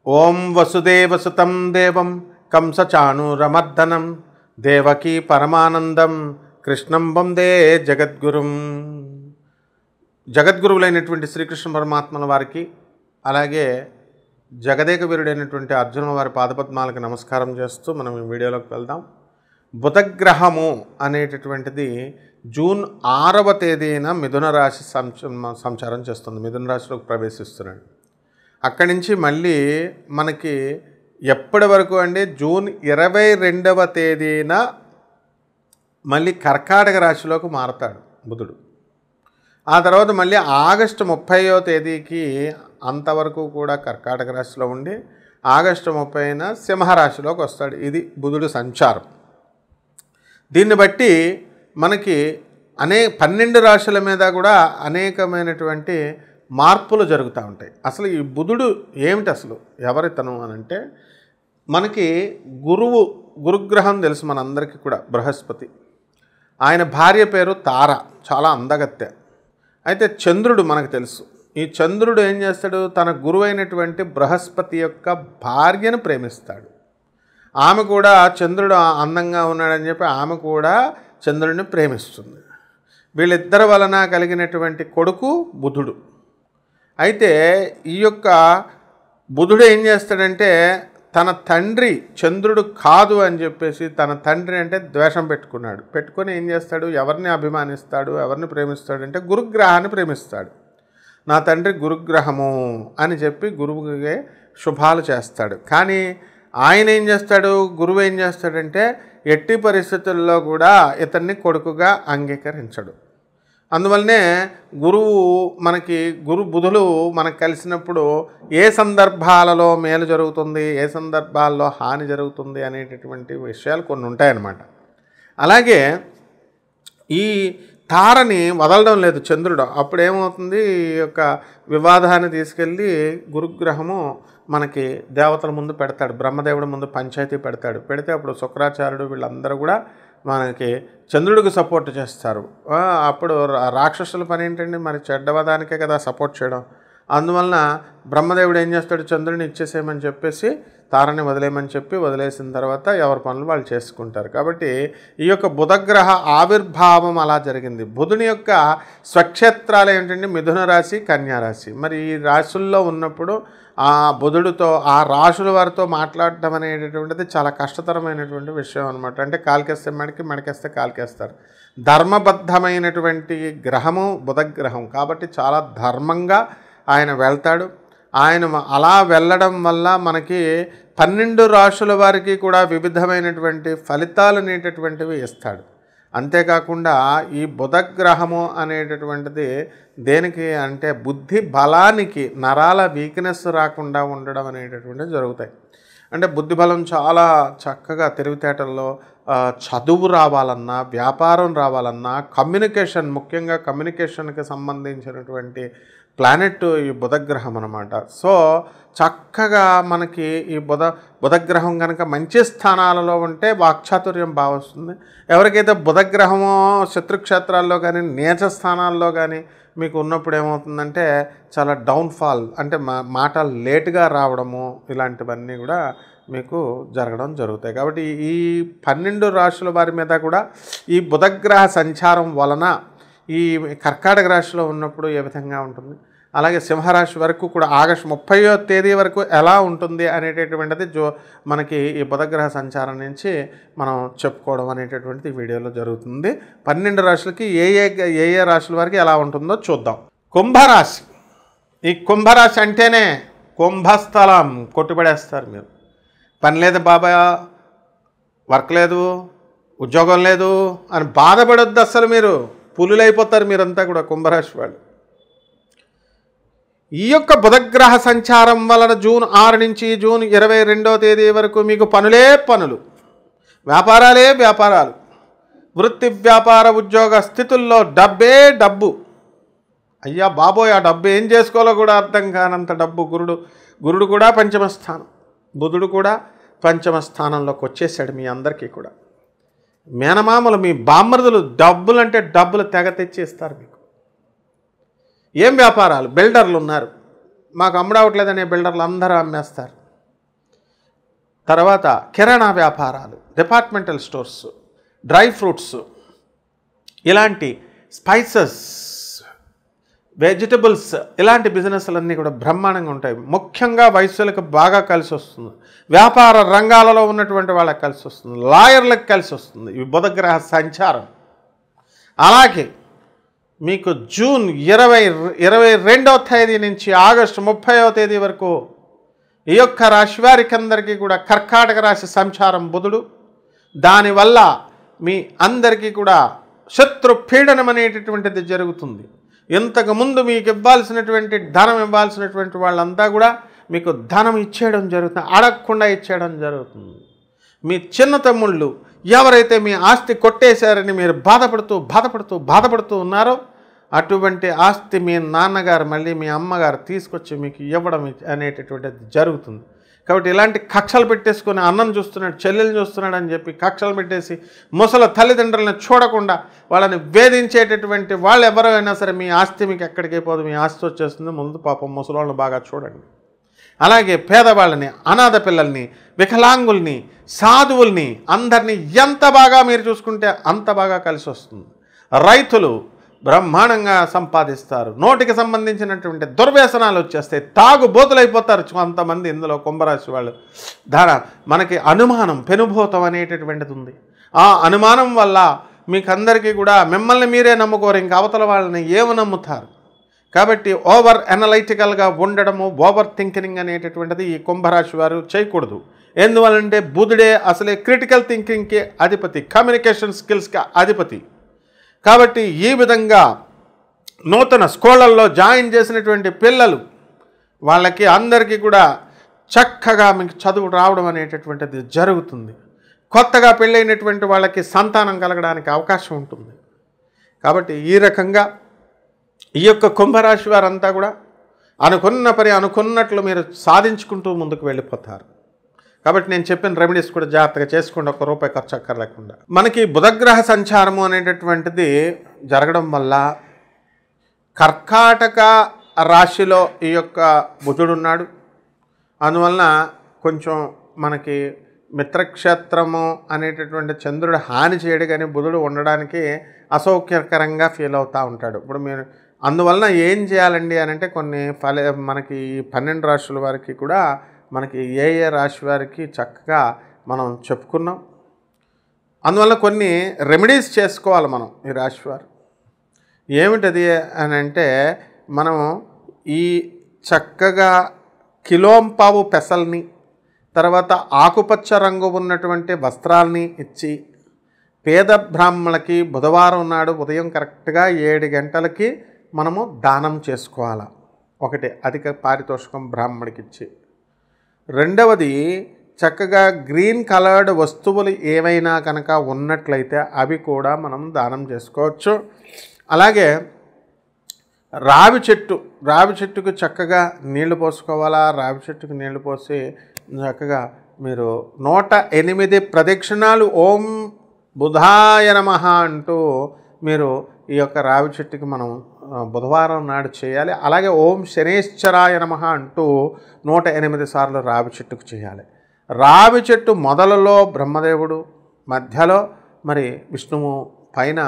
ఓం వసుదేవసుతం దేవం కంసచాణూరమర్దనం దేవకీ పరమానందం కృష్ణం వందే జగద్గురుం. జగద్గురువులైనటువంటి శ్రీకృష్ణ పరమాత్మల వారికి, అలాగే జగదేక వీరుడైనటువంటి అర్జునుల వారి పాదపద్మాలకు నమస్కారం చేస్తూ మనం ఈ వీడియోలోకి వెళ్దాం. బుధగ్రహము అనేటటువంటిది జూన్ 6వ తేదీన మిథున రాశి సంచారం చేస్తుంది. మిథున రాశిలోకి ప్రవేశిస్తున్నాడు. అక్కడి నుంచి మళ్ళీ మనకి ఎప్పటి వరకు అండి, జూన్ 22వ తేదీన మళ్ళీ కర్కాటక రాశిలోకి మారతాడు బుధుడు. ఆ తర్వాత మళ్ళీ ఆగస్టు 30వ తేదీకి అంతవరకు కూడా కర్కాటక రాశిలో ఉండి ఆగస్టు 30న సింహరాశిలోకి వస్తాడు. ఇది బుధుడు సంచారం. దీన్ని బట్టి మనకి 12 రాశుల మీద కూడా అనేకమైనటువంటి మార్పులు జరుగుతూ ఉంటాయి. అసలు ఈ బుధుడు ఏమిటి, అసలు ఎవరితను అని అంటే, మనకి గురుగ్రహం తెలుసు మనందరికీ కూడా, బృహస్పతి. ఆయన భార్య పేరు తార, చాలా అందగత్తె. అయితే చంద్రుడు మనకు తెలుసు. ఈ చంద్రుడు ఏం చేస్తాడు, తన గురువైనటువంటి బృహస్పతి యొక్క భార్యను ప్రేమిస్తాడు. ఆమె కూడా చంద్రుడు అందంగా ఉన్నాడని చెప్పి ఆమె కూడా చంద్రుడిని ప్రేమిస్తుంది. వీళ్ళిద్దరి వలన కలిగినటువంటి కొడుకు బుధుడు. అయితే ఈ యొక్క బుధుడు ఏం చేస్తాడంటే, తన తండ్రి చంద్రుడు కాదు అని చెప్పేసి తన తండ్రి అంటే ద్వేషం పెట్టుకొని ఏం చేస్తాడు, ఎవరిని అభిమానిస్తాడు, ఎవరిని ప్రేమిస్తాడంటే గురుగ్రహాన్ని ప్రేమిస్తాడు. నా తండ్రి గురుగ్రహము అని చెప్పి గురువుకి శుభాలు చేస్తాడు. కానీ ఆయన ఏం చేస్తాడు, గురువు ఏం చేస్తాడంటే ఎట్టి పరిస్థితుల్లో కూడా ఇతన్ని కొడుకుగా అంగీకరించడు. అందువల్లనే బుధులు మనకు కలిసినప్పుడు ఏ సందర్భాలలో మేలు జరుగుతుంది, ఏ సందర్భాల్లో హాని జరుగుతుంది అనేటటువంటి విషయాలు కొన్ని ఉంటాయన్నమాట. అలాగే ఈ తారని వదలడం లేదు చంద్రుడు. అప్పుడేమవుతుంది, ఈ యొక్క వివాదాన్ని తీసుకెళ్ళి గురుగ్రహము మనకి దేవతల ముందు పెడతాడు, బ్రహ్మదేవుడి ముందు పంచాయతీ పెడితే అప్పుడు శుక్రాచార్యుడు వీళ్ళందరూ కూడా మనకి చంద్రుడికి సపోర్ట్ చేస్తారు. అప్పుడు రాక్షసుల పని ఏంటండి, మరి చెడ్డవదానికే కదా సపోర్ట్ చేయడం. అందువలన బ్రహ్మదేవుడు ఏం చేస్తాడు, చంద్రుడిని ఇచ్చేసేయమని చెప్పేసి తారని వదిలేయమని చెప్పి వదిలేసిన తర్వాత ఎవరి పనులు వాళ్ళు చేసుకుంటారు. కాబట్టి ఈ యొక్క బుధగ్రహ ఆవిర్భావం అలా జరిగింది. బుధుని యొక్క స్వక్షేత్రాలు ఏంటంటే మిథున రాశి, కన్యా రాశి. మరి ఈ రాశుల్లో ఉన్నప్పుడు ఆ బుధుడితో, ఆ రాశుల వారితో మాట్లాడటం అనేటటువంటిది చాలా కష్టతరమైనటువంటి విషయం అనమాట. అంటే కాలికేస్తే మెడకేస్తే కాలికేస్తారు. ధర్మబద్ధమైనటువంటి గ్రహము బుధగ్రహం కాబట్టి చాలా ధర్మంగా ఆయన వెళ్తాడు. ఆయన అలా వెళ్ళడం వల్ల మనకి 12 రాశుల వారికి కూడా వివిధమైనటువంటి ఫలితాలు అనేటటువంటివి ఇస్తాడు. అంతేకాకుండా ఈ బుధగ్రహము అనేటటువంటిది దేనికి అంటే బుద్ధి బలానికి, నరాల వీక్నెస్ రాకుండా ఉండడం అనేటటువంటివి జరుగుతాయి. అంటే బుద్ధి బలం చాలా చక్కగా, తెలివితేటల్లో చదువు రావాలన్నా, వ్యాపారం రావాలన్నా, కమ్యూనికేషన్, ముఖ్యంగా కమ్యూనికేషన్కి సంబంధించినటువంటి ప్లానెట్ ఈ బుధగ్రహం అన్నమాట. సో చక్కగా మనకి ఈ బుధగ్రహం కనుక మంచి స్థానాలలో ఉంటే వాక్చాతుర్యం బాగా వస్తుంది. ఎవరికైతే బుధగ్రహమో శత్రుక్షేత్రాల్లో కానీ నీచ స్థానాల్లో కానీ మీకు ఉన్నప్పుడు ఏమవుతుందంటే చాలా డౌన్ఫాల్, అంటే మాటలు లేటుగా రావడము, ఇలాంటివన్నీ కూడా మీకు జరగడం జరుగుతాయి. కాబట్టి ఈ 12 రాశుల వారి మీద కూడా ఈ బుధగ్రహ సంచారం వలన ఈ కర్కాటక రాశిలో ఉన్నప్పుడు ఏ విధంగా ఉంటుంది, అలాగే సింహరాశి వరకు కూడా ఆగస్టు 30వ తేదీ వరకు ఎలా ఉంటుంది అనేటటువంటిది మనకి ఈ బుధగ్రహ సంచారం నుంచి మనం చెప్పుకోవడం అనేటటువంటిది ఈ వీడియోలో జరుగుతుంది. 12 రాశులకి ఏ రాశుల వరకు ఎలా ఉంటుందో చూద్దాం. కుంభరాశి. ఈ కుంభరాశి అంటేనే కుంభస్థలం, కొట్టుబడేస్తారు మీరు. పని లేదు బాబాయ్, వర్క్ లేదు, ఉద్యోగం లేదు అని బాధపడొద్దు. అసలు మీరు పులులైపోతారు మీరంతా కూడా కుంభరాశి వాళ్ళు. ఈ యొక్క బుధగ్రహ సంచారం వలన జూన్ 6 నుంచి జూన్ 22వ తేదీ వరకు మీకు పనులే పనులు, వ్యాపారాలే వ్యాపారాలు, వృత్తి వ్యాపార ఉద్యోగ స్థితుల్లో డబ్బే డబ్బు. అయ్యా బాబోయ్, ఆ డబ్బు ఏం చేసుకోవాలో కూడా అర్థం కానంత డబ్బు. గురుడు కూడా పంచమ స్థానం, బుధుడు కూడా పంచమ స్థానంలోకి వచ్చేసాడు మీ అందరికీ కూడా. మేనమామలు, మీ బామ్మర్దులు డబ్బులు అంటే డబ్బులు తెగ తెచ్చేస్తారు మీకు. ఏం వ్యాపారాలు, బిల్డర్లు ఉన్నారు, మాకు అమ్ముడవట్లేదనే బిల్డర్లు అందరూ అమ్మేస్తారు. తర్వాత కిరాణా వ్యాపారాలు, డిపార్ట్మెంటల్ స్టోర్స్, డ్రై ఫ్రూట్స్, ఇలాంటి స్పైసెస్, వెజిటబుల్స్, ఇలాంటి బిజినెస్లన్నీ కూడా బ్రహ్మాండంగా ఉంటాయి. ముఖ్యంగా వయస్సులకు బాగా కలిసి వస్తుంది. వ్యాపార రంగాలలో ఉన్నటువంటి వాళ్ళకి కలిసి వస్తుంది. లాయర్లకు కలిసి వస్తుంది ఇవి బుధగ్రహ సంచారం. అలాగే మీకు జూన్ 22వ తేదీ నుంచి ఆగస్టు 30వ తేదీ వరకు ఈ యొక్క రాశి వారికి అందరికీ కూడా కర్కాటక రాశి సంచారం బుధుడు. దానివల్ల మీ అందరికీ కూడా శత్రు పీడనం అనేటటువంటిది జరుగుతుంది. ఇంతకుముందు మీకు ఇవ్వాల్సినటువంటి ధనం ఇవ్వాల్సినటువంటి వాళ్ళంతా కూడా మీకు ధనం ఇచ్చేయడం జరుగుతుంది, అడగకుండా ఇచ్చేయడం జరుగుతుంది. మీ చిన్న తమ్ముళ్ళు ఎవరైతే మీ ఆస్తి కొట్టేశారని మీరు బాధపడుతూ ఉన్నారో అటువంటి ఆస్తి మీ నాన్నగారు మళ్ళీ మీ అమ్మగారు తీసుకొచ్చి మీకు ఇవ్వడం అనేటటువంటిది జరుగుతుంది. కాబట్టి ఇలాంటి కక్షలు పెట్టేసుకొని అన్నం చూస్తున్నాడు, చెల్లెలు చూస్తున్నాడు అని చెప్పి కక్షలు పెట్టేసి ముసలి తల్లిదండ్రులను చూడకుండా వాళ్ళని వేధించేటటువంటి వాళ్ళు ఎవరైనా సరే మీ ఆస్తి మీకు ఎక్కడికి పోదు, మీ ఆస్తి వచ్చేస్తుంది. ముందు పాపం ముసలోళ్ళని బాగా చూడండి. అలాగే పేదవాళ్ళని, అనాథ పిల్లల్ని, వికలాంగుల్ని, సాధువుల్ని అందరినీ ఎంత బాగా మీరు చూసుకుంటే అంత బాగా కలిసి వస్తుంది. రైతులు బ్రహ్మాండంగా సంపాదిస్తారు. నోటికి సంబంధించినటువంటి దుర్వ్యసనాలు వచ్చేస్తాయి, తాగుబోతులైపోతారు కొంతమంది. ఇందులో కుంభరాశి వాళ్ళు మనకి అనుమానం, పెనుభూతం అనేటటువంటిది ఉంది. ఆ అనుమానం వల్ల మీకందరికీ కూడా మిమ్మల్ని మీరే నమ్ముకోరు, ఇంకా అవతల వాళ్ళని ఏమి నమ్ముతారు. కాబట్టి ఓవర్ అనలైటికల్గా ఉండడము, ఓవర్ థింకింగ్ అనేటటువంటిది ఈ కుంభరాశి వారు చేయకూడదు. ఎందువల్లంటే బుధుడే అసలే క్రిటికల్ థింకింగ్కి అధిపతి, కమ్యూనికేషన్ స్కిల్స్కి అధిపతి. కాబట్టి ఈ విధంగా నూతన స్కూళ్ళల్లో జాయిన్ చేసినటువంటి పిల్లలు వాళ్ళకి అందరికీ కూడా చక్కగా మీకు చదువు రావడం అనేటటువంటిది జరుగుతుంది. కొత్తగా పెళ్ళైనటువంటి వాళ్ళకి సంతానం కలగడానికి అవకాశం ఉంటుంది. కాబట్టి ఈ రకంగా ఈ యొక్క కుంభరాశి వారంతా కూడా అనుకున్న పని అనుకున్నట్లు మీరు సాధించుకుంటూ ముందుకు వెళ్ళిపోతారు. కాబట్టి నేను చెప్పిన రెమెడీస్ కూడా జాగ్రత్తగా చేసుకోండి, ₹1 ఖర్చు అక్కర్లేకుండా. మనకి బుధగ్రహ సంచారము అనేటటువంటిది జరగడం వల్ల కర్కాటక రాశిలో ఈ యొక్క బుధుడు ఉన్నాడు. అందువలన కొంచెం మనకి మిత్రక్షేత్రము అనేటటువంటి చంద్రుడు హాని చేయడు, కానీ బుధుడు ఉండడానికి అసౌకర్యకరంగా ఫీల్ అవుతూ ఉంటాడు. ఇప్పుడు మీరు అందువలన ఏం చేయాలండి అని అంటే మనకి 12 రాశుల వారికి కూడా మనకి ఏ రాశి వారికి చక్కగా మనం చెప్పుకున్నాం. అందువల్ల కొన్ని రెమెడీస్ చేసుకోవాలి మనం ఈ రాశి వారు. ఏమిటది అని అంటే మనం ఈ చక్కగా కిలోంపావు పెసల్ని, తర్వాత ఆకుపచ్చ రంగు ఉన్నటువంటి వస్త్రాల్ని ఇచ్చి పేద బ్రాహ్మణులకి బుధవారం నాడు ఉదయం కరెక్ట్గా 7 గంటలకి మనము దానం చేసుకోవాలి. ఒకటి అధిక పారితోషికం బ్రాహ్మణుడికి ఇచ్చి, రెండవది చక్కగా గ్రీన్ కలర్డ్ వస్తువులు ఏవైనా కనుక ఉన్నట్లయితే అవి కూడా మనం దానం చేసుకోవచ్చు. అలాగే రావి చెట్టుకు చక్కగా నీళ్లు పోసుకోవాలా. రావి చెట్టుకు నీళ్లు పోసి చక్కగా మీరు 108 ప్రదక్షిణాలు ఓం బుధాయ నమః అంటూ మీరు ఈ యొక్క రావి చెట్టుకి మనం బుధవారం నాడు చేయాలి. అలాగే ఓం శనేశ్వరాయ నమః అంటూ 108 సార్లు రావి చెట్టుకు చేయాలి. రావి చెట్టు మొదలలో బ్రహ్మదేవుడు, మధ్యలో మరి విష్ణువు, పైన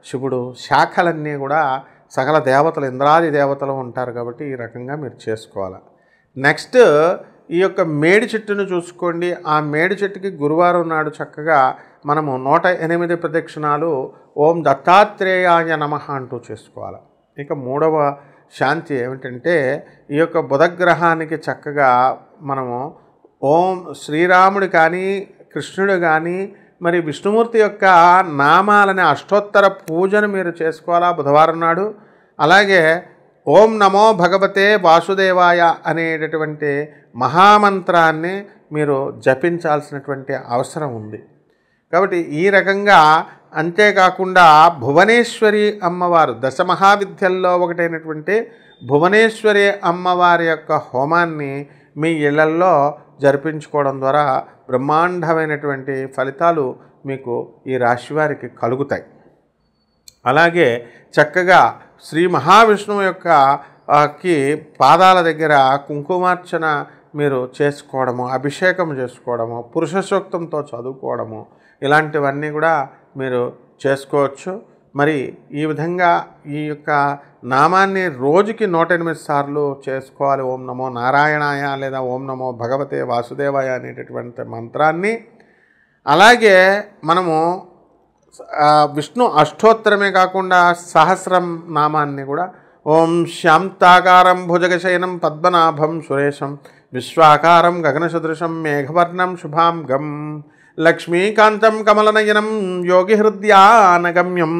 శివుడు, శాఖలన్నీ కూడా సకల దేవతలు, ఇంద్రాది దేవతలు ఉంటారు. కాబట్టి ఈ రకంగా మీరు చేసుకోవాలి. నెక్స్ట్ ఈ యొక్క మేడి చెట్టును చూసుకోండి. ఆ మేడి చెట్టుకి గురువారం నాడు చక్కగా మనము 108 ప్రదక్షిణాలు ఓం దత్తాత్రేయాయ నమః అంటూ చేసుకోవాలి. ఇక మూడవ శాంతి ఏమిటంటే ఈ యొక్క బుధగ్రహానికి చక్కగా మనము ఓం శ్రీరాముడు కానీ కృష్ణుడు కానీ మరి విష్ణుమూర్తి యొక్క నామాలని అష్టోత్తర పూజను మీరు చేసుకోవాలా బుధవారం నాడు. అలాగే ఓం నమో భగవతే వాసుదేవాయ అనేటటువంటి మహామంత్రాన్ని మీరు జపించాల్సినటువంటి అవసరం ఉంది. కాబట్టి ఈ రకంగా, అంతేకాకుండా భువనేశ్వరి అమ్మవారు, దశమహావిద్యల్లో ఒకటైనటువంటి భువనేశ్వరి అమ్మవారి యొక్క హోమాన్ని మీ ఇళ్లల్లో జరిపించుకోవడం ద్వారా బ్రహ్మాండమైనటువంటి ఫలితాలు మీకు ఈ రాశి వారికి కలుగుతాయి. అలాగే చక్కగా శ్రీ మహావిష్ణువు యొక్క పాదాల దగ్గర కుంకుమార్చన మీరు చేసుకోవడము, అభిషేకం చేసుకోవడము, పురుష సూక్తంతో చదువుకోవడము, ఇలాంటివన్నీ కూడా మీరు చేసుకోవచ్చు. మరి ఈ విధంగా ఈ యొక్క నామాన్ని రోజుకి 108 సార్లు చేసుకోవాలి. ఓం నమో నారాయణాయ లేదా ఓం నమో భగవతే వాసుదేవాయ అనేటటువంటి మంత్రాన్ని. అలాగే మనము విష్ణు అష్టోత్తరమే కాకుండా సహస్రం నామాన్ని కూడా ఓం శాంతాకారం భుజగశయనం పద్మనాభం సురేశం విశ్వాకారం గగనసదృశం మేఘవర్ణం శుభాంగం లక్ష్మీకాంతం కమలనయనం యోగిహృద్యానగమ్యం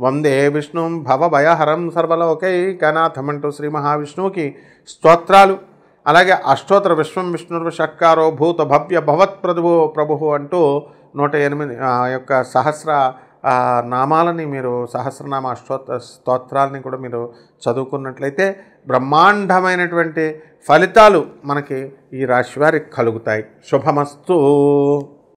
వందే విష్ణుం భవభయహరం సర్వలోకైకనాథమంటూ శ్రీ మహావిష్ణువుకి స్తోత్రాలు. అలాగే అష్టోత్తర విశ్వం విష్ణుర్వ షట్కారో భూత భవ్య భవత్ ప్రభువు అంటూ 108 యొక్క సహస్ర నామాలని మీరు సహస్రనామ స్తోత్రాలని కూడా మీరు చదువుకున్నట్లయితే బ్రహ్మాండమైనటువంటి ఫలితాలు మనకి ఈ రాశి వారికి కలుగుతాయి. శుభమస్తు.